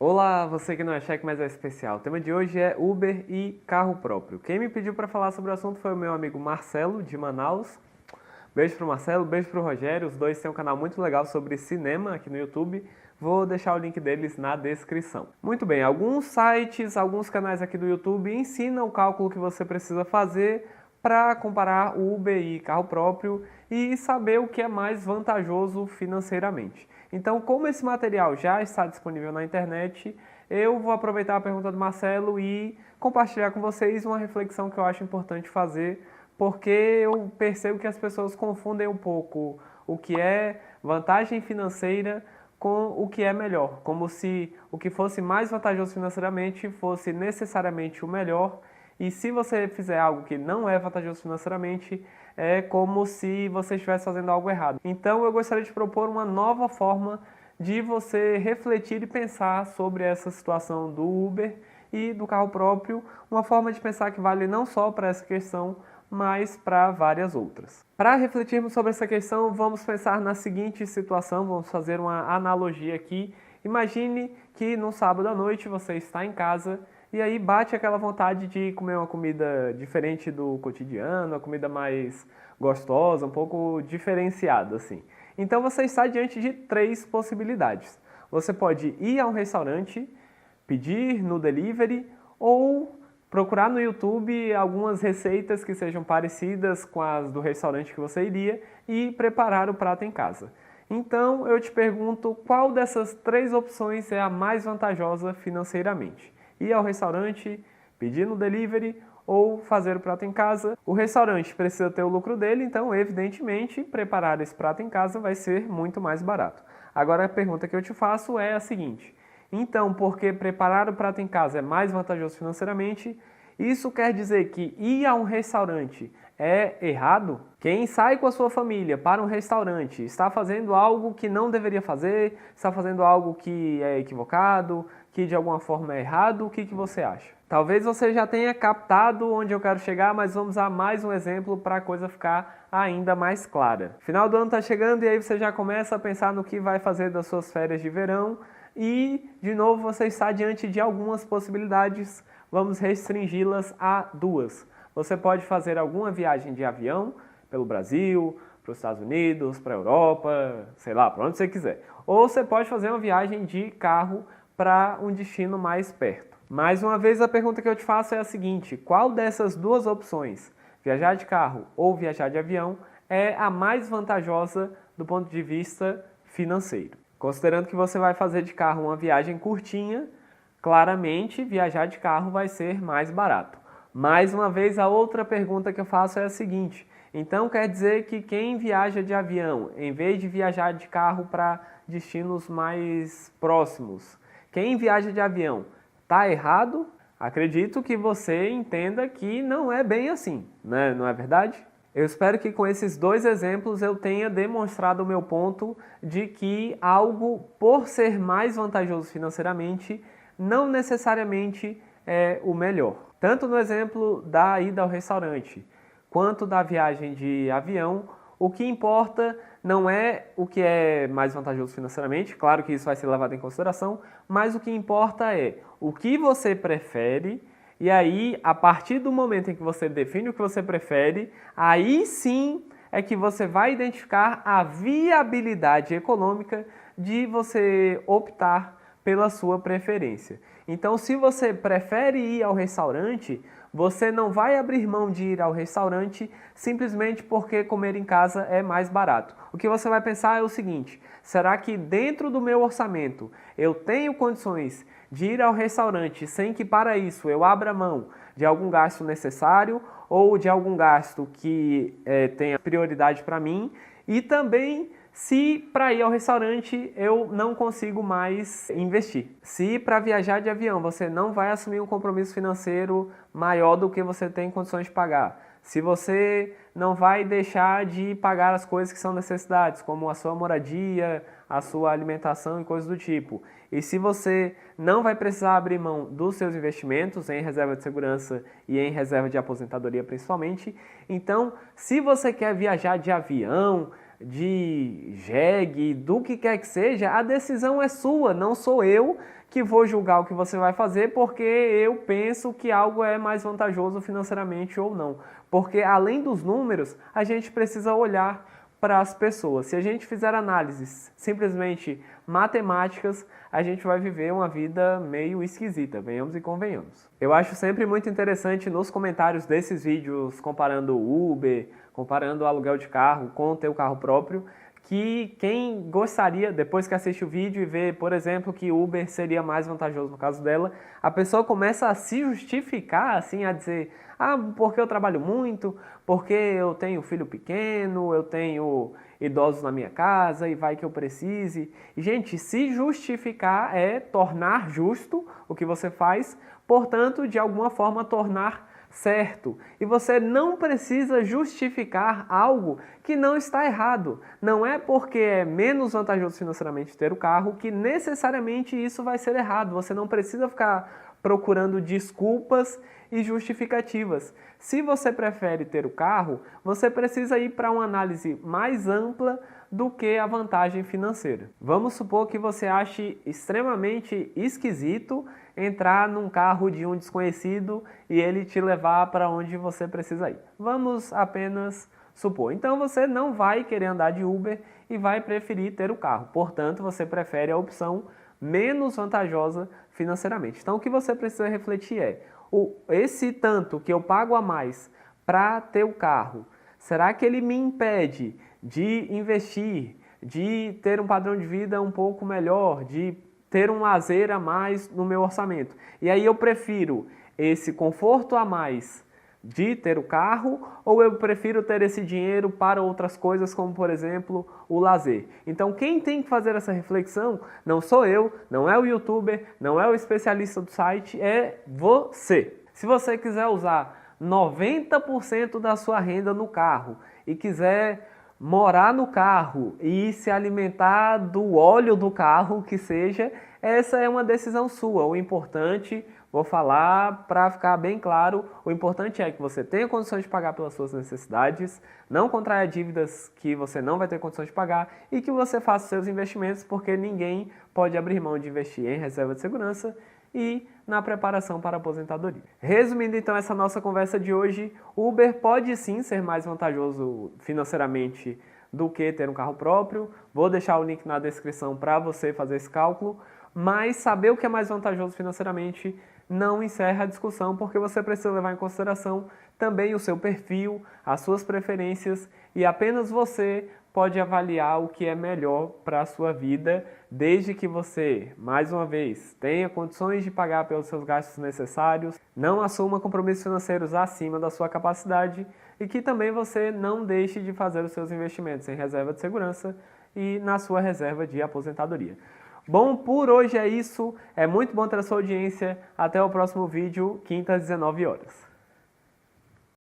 Olá, você que não é cheque, mas é especial. O tema de hoje é Uber e carro próprio. Quem me pediu para falar sobre o assunto foi o meu amigo Marcelo, de Manaus. Beijo pro Marcelo, beijo pro Rogério. Os dois têm um canal muito legal sobre cinema aqui no YouTube. Vou deixar o link deles na descrição. Muito bem, alguns sites, alguns canais aqui do YouTube ensinam o cálculo que você precisa fazer para comparar Uber e carro próprio e saber o que é mais vantajoso financeiramente. Então, como esse material já está disponível na internet, eu vou aproveitar a pergunta do Marcelo e compartilhar com vocês uma reflexão que eu acho importante fazer, porque eu percebo que as pessoas confundem um pouco o que é vantagem financeira com o que é melhor, como se o que fosse mais vantajoso financeiramente fosse necessariamente o melhor, e se você fizer algo que não é vantajoso financeiramente, é como se você estivesse fazendo algo errado. Então eu gostaria de propor uma nova forma de você refletir e pensar sobre essa situação do Uber e do carro próprio, uma forma de pensar que vale não só para essa questão, mas para várias outras. Para refletirmos sobre essa questão, vamos pensar na seguinte situação, vamos fazer uma analogia aqui. Imagine que no sábado à noite você está em casa e aí bate aquela vontade de comer uma comida diferente do cotidiano, uma comida mais gostosa, um pouco diferenciada assim. Então você está diante de três possibilidades. Você pode ir a um restaurante, pedir no delivery ou procurar no YouTube algumas receitas que sejam parecidas com as do restaurante que você iria e preparar o prato em casa. Então eu te pergunto, qual dessas três opções é a mais vantajosa financeiramente? Ir ao restaurante, pedir no delivery ou fazer o prato em casa. O restaurante precisa ter o lucro dele, então evidentemente preparar esse prato em casa vai ser muito mais barato. Agora a pergunta que eu te faço é a seguinte: então, porque preparar o prato em casa é mais vantajoso financeiramente, isso quer dizer que ir a um restaurante é errado? Quem sai com a sua família para um restaurante está fazendo algo que não deveria fazer, está fazendo algo que é equivocado, que de alguma forma é errado, o que você acha? Talvez você já tenha captado onde eu quero chegar, mas vamos a mais um exemplo para a coisa ficar ainda mais clara. Final do ano está chegando e aí você já começa a pensar no que vai fazer das suas férias de verão e, de novo, você está diante de algumas possibilidades. Vamos restringi-las a duas. Você pode fazer alguma viagem de avião pelo Brasil, para os Estados Unidos, para a Europa, sei lá, para onde você quiser. Ou você pode fazer uma viagem de carro para um destino mais perto. Mais uma vez, a pergunta que eu te faço é a seguinte: qual dessas duas opções, viajar de carro ou viajar de avião, é a mais vantajosa do ponto de vista financeiro? Considerando que você vai fazer de carro uma viagem curtinha, claramente viajar de carro vai ser mais barato. Mais uma vez, a outra pergunta que eu faço é a seguinte: então quer dizer que quem viaja de avião, em vez de viajar de carro para destinos mais próximos, quem viaja de avião está errado? Acredito que você entenda que não é bem assim, né? Não é verdade? Eu espero que com esses dois exemplos eu tenha demonstrado o meu ponto de que algo, por ser mais vantajoso financeiramente, não necessariamente é o melhor. Tanto no exemplo da ida ao restaurante, quanto da viagem de avião, o que importa não é o que é mais vantajoso financeiramente, claro que isso vai ser levado em consideração, mas o que importa é o que você prefere, e aí, a partir do momento em que você define o que você prefere, aí sim é que você vai identificar a viabilidade econômica de você optar pela sua preferência. Então, se você prefere ir ao restaurante, você não vai abrir mão de ir ao restaurante simplesmente porque comer em casa é mais barato. O que você vai pensar é o seguinte: será que dentro do meu orçamento eu tenho condições de ir ao restaurante sem que para isso eu abra mão de algum gasto necessário ou de algum gasto que tenha prioridade para mim? E também se para ir ao restaurante eu não consigo mais investir. Se para viajar de avião você não vai assumir um compromisso financeiro maior do que você tem condições de pagar. Se você não vai deixar de pagar as coisas que são necessidades, como a sua moradia, a sua alimentação e coisas do tipo. E se você não vai precisar abrir mão dos seus investimentos em reserva de segurança e em reserva de aposentadoria principalmente, então se você quer viajar de avião, de jegue, do que quer que seja, a decisão é sua, não sou eu que vou julgar o que você vai fazer porque eu penso que algo é mais vantajoso financeiramente ou não. Porque além dos números, a gente precisa olhar para as pessoas. Se a gente fizer análises simplesmente matemáticas, a gente vai viver uma vida meio esquisita, venhamos e convenhamos. Eu acho sempre muito interessante nos comentários desses vídeos, comparando Uber, comparando o aluguel de carro com o teu carro próprio, que quem gostaria, depois que assiste o vídeo e vê, por exemplo, que Uber seria mais vantajoso no caso dela, a pessoa começa a se justificar, assim, a dizer, porque eu trabalho muito, porque eu tenho filho pequeno, eu tenho idosos na minha casa e vai que eu precise. E, gente, se justificar é tornar justo o que você faz, portanto, de alguma forma tornar certo. E você não precisa justificar algo que não está errado. Não é porque é menos vantajoso financeiramente ter o carro que necessariamente isso vai ser errado. Você não precisa ficar procurando desculpas e justificativas. Se você prefere ter o carro, você precisa ir para uma análise mais ampla do que a vantagem financeira. Vamos supor que você ache extremamente esquisito entrar num carro de um desconhecido e ele te levar para onde você precisa ir. Vamos apenas supor. Então você não vai querer andar de Uber e vai preferir ter o carro. Portanto, você prefere a opção menos vantajosa financeiramente. Então o que você precisa refletir é, esse tanto que eu pago a mais para ter o carro, será que ele me impede de investir, de ter um padrão de vida um pouco melhor, de ter um lazer a mais no meu orçamento? E aí eu prefiro esse conforto a mais de ter o carro, ou eu prefiro ter esse dinheiro para outras coisas, como por exemplo o lazer? Então quem tem que fazer essa reflexão não sou eu, não é o youtuber, não é o especialista do site, é você. Se você quiser usar 90% da sua renda no carro e quiser morar no carro e se alimentar do óleo do carro, que seja, essa é uma decisão sua. O importante, vou falar para ficar bem claro, o importante é que você tenha condições de pagar pelas suas necessidades, não contraia dívidas que você não vai ter condições de pagar e que você faça seus investimentos, porque ninguém pode abrir mão de investir em reserva de segurança e na preparação para a aposentadoria. Resumindo então essa nossa conversa de hoje, Uber pode sim ser mais vantajoso financeiramente do que ter um carro próprio. Vou deixar o link na descrição para você fazer esse cálculo, mas saber o que é mais vantajoso financeiramente não encerra a discussão, porque você precisa levar em consideração também o seu perfil, as suas preferências, e apenas você pode avaliar o que é melhor para a sua vida, desde que você, mais uma vez, tenha condições de pagar pelos seus gastos necessários, não assuma compromissos financeiros acima da sua capacidade e que também você não deixe de fazer os seus investimentos em reserva de segurança e na sua reserva de aposentadoria. Bom, por hoje é isso. É muito bom ter a sua audiência. Até o próximo vídeo, quinta às 19 horas.